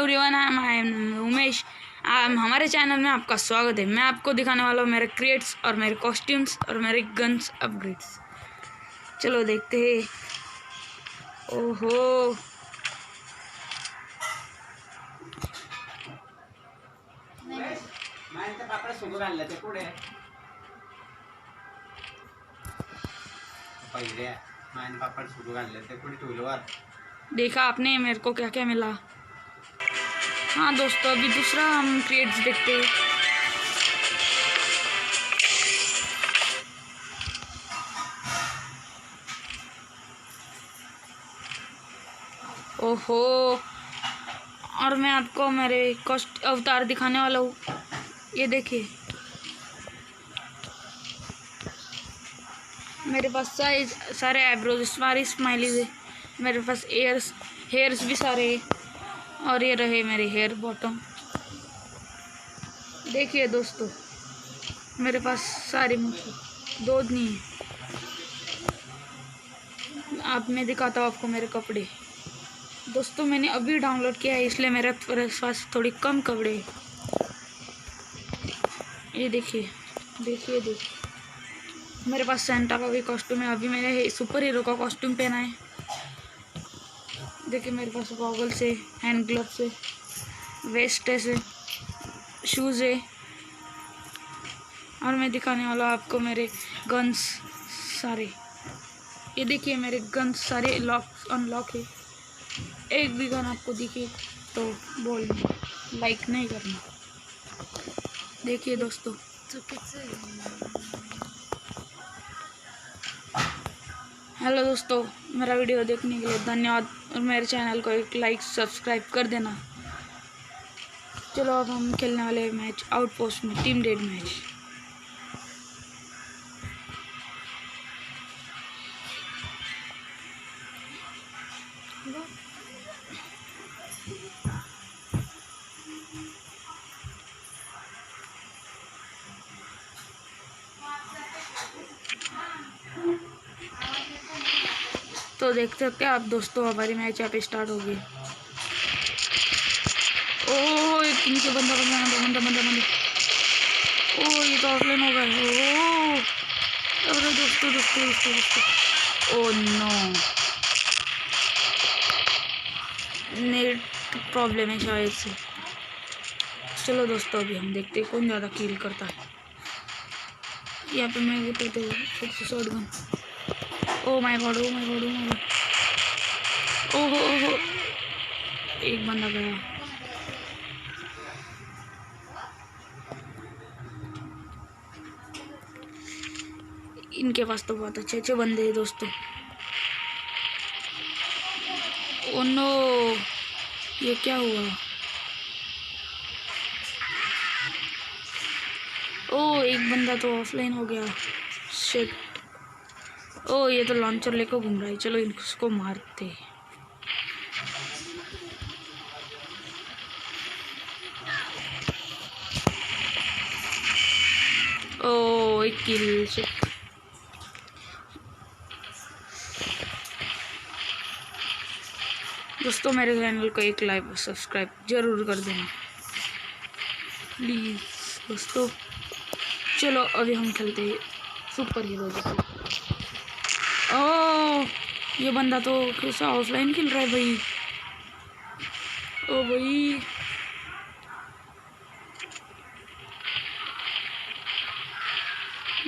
Everyone, I am Umesh. हमारे channel में आपका स्वागत है। मैं आपको दिखाने वाला हूँ मेरे क्रेट्स और मेरे कॉस्ट्यूम्स और मेरे गन्स अपग्रेड्स। चलो देखते हैं। ओहो, देखा आपने मेरे को क्या क्या मिला। हाँ दोस्तों, अभी दूसरा हम क्रेट्स देखते हैं। ओहो, और मैं आपको मेरे कॉस्ट अवतार दिखाने वाला हूँ। ये देखिए, मेरे पास सारे आईब्रोज, सारी स्माइलीज है। मेरे पास हेयर्स भी सारे हैं। और ये रहे मेरे हेयर बॉटम। देखिए दोस्तों, मेरे पास सारी मूछें, दो नहीं है। अब मैं दिखाता हूँ आपको मेरे कपड़े। दोस्तों, मैंने अभी डाउनलोड किया है, इसलिए मेरे पास थोड़ी कम कपड़े हैं। ये देखिए देखिए देखिए, मेरे पास सेंटा का भी कॉस्ट्यूम है। अभी मैंने सुपर हीरो का कॉस्ट्यूम पहना है। देखिए, मेरे पास गॉगल्स है, हैंड ग्लव्स है, वेस्ट है, शूज़ है। और मैं दिखाने वाला हूँ आपको मेरे गन्स सारे। ये देखिए, मेरे गन्स सारे अनलॉक है। एक भी गन आपको दिखे तो बोलना, लाइक नहीं करना। देखिए दोस्तों, हेलो दोस्तों, मेरा वीडियो देखने के लिए धन्यवाद और मेरे चैनल को एक लाइक सब्सक्राइब कर देना। चलो अब हम खेलने वाले मैच आउटपोस्ट में, टीम डेड मैच। तो देख सकते हैं आप दोस्तों, हमारी मैच यहाँ पे स्टार्ट होगी। ओह, एक नीचे बंदा बंदा बंदा बंदा बंदा बंदा। ओह, ये तो ऑफलाइन हो गया। ओह, अरे दोस्तों दोस्तों दोस्तों दोस्तों, ओह नो, नेट प्रॉब्लम है शायद से। चलो दोस्तों, अभी हम देखते हैं कौन ज़्यादा किल करता है। यहाँ पे मैं वो फिर से shot gun. Oh my God, oh my God, oh my God. ओहो ओहो, एक बंदा गया। इनके पास तो बहुत अच्छे अच्छे बंदे हैं दोस्तों। ओ नो, ये क्या हुआ? ओ, एक बंदा तो ऑफलाइन हो गया। शिट। ओ, ये तो लॉन्चर लेकर घूम रहा है। चलो इसको मारते। ओ, एक किल। शिट। दोस्तों, मेरे चैनल को एक लाइक और सब्सक्राइब जरूर कर देना प्लीज़ दोस्तों। चलो अभी हम खेलते हैं सुपर हीरो जैसे। ओह, ये बंदा तो कैसा ऑफलाइन खेल रहा है भाई। ओ भाई,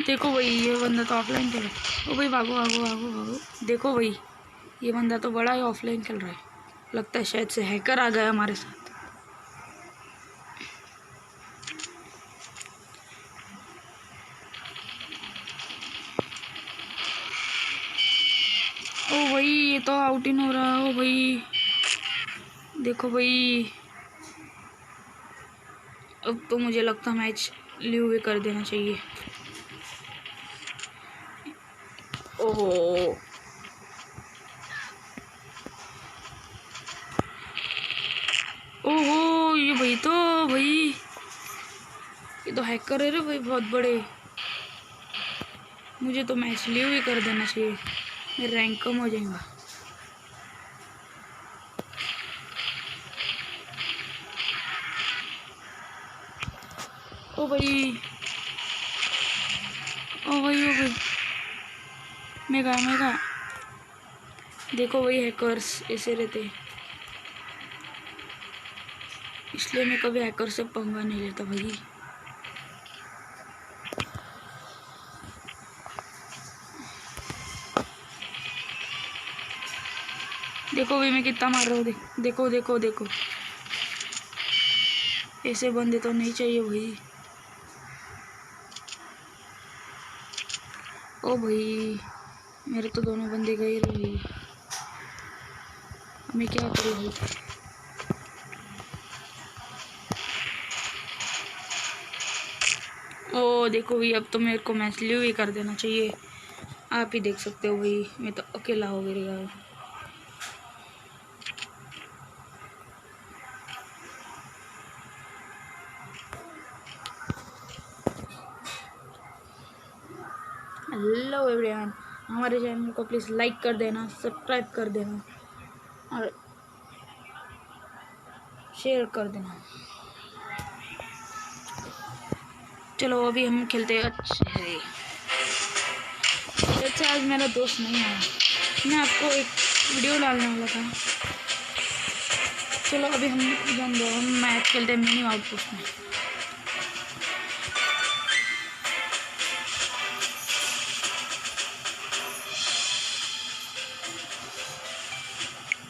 देखो भाई, ये बंदा तो ऑफलाइन खेल रहा है। ओ भाई, भागो भागो भागो भागो। देखो भाई, ये बंदा तो बड़ा ही ऑफलाइन खेल रहा है। लगता है शायद से हैकर आ गया हमारे साथ। ओ भाई, ये तो आउट इन हो रहा है। ओ भाई, देखो भाई, अब तो मुझे लगता है मैच लीव भी कर देना चाहिए। ओहो, ओहो, ये भाई तो भाई, ये तो हैकर है रे भाई, बहुत बड़े। मुझे तो मैच लीव ही कर देना चाहिए, मेरा रैंक कम हो जाएगा। ओ भाई ओ भाई ओ भाई, मेगा मेगा। देखो वही हैकर्स ऐसे रहते, इसलिए मैं कभी हैकर से पंगा नहीं लेता भाई। देखो भाई मैं कितना मार रहा हूँ, देखो देखो देखो। ऐसे बंदे तो नहीं चाहिए भाई। ओ भाई मेरे तो दोनों बंदे गए रे भाई, मैं क्या करूँ भाई। ओ देखो भाई, अब तो मेरे को मैच लियो ही कर देना चाहिए। आप ही देख सकते हो भाई, मैं तो अकेला हो गया। हेलो एवरीवन, हमारे चैनल को प्लीज़ लाइक कर देना, सब्सक्राइब कर देना और शेयर कर देना। चलो अभी हम खेलते हैं। अच्छा आज मेरा दोस्त नहीं आया, मैं आपको एक वीडियो डालने वाला था। चलो अभी हम मैच खेलते हैं मिनी आउटपोस्ट में।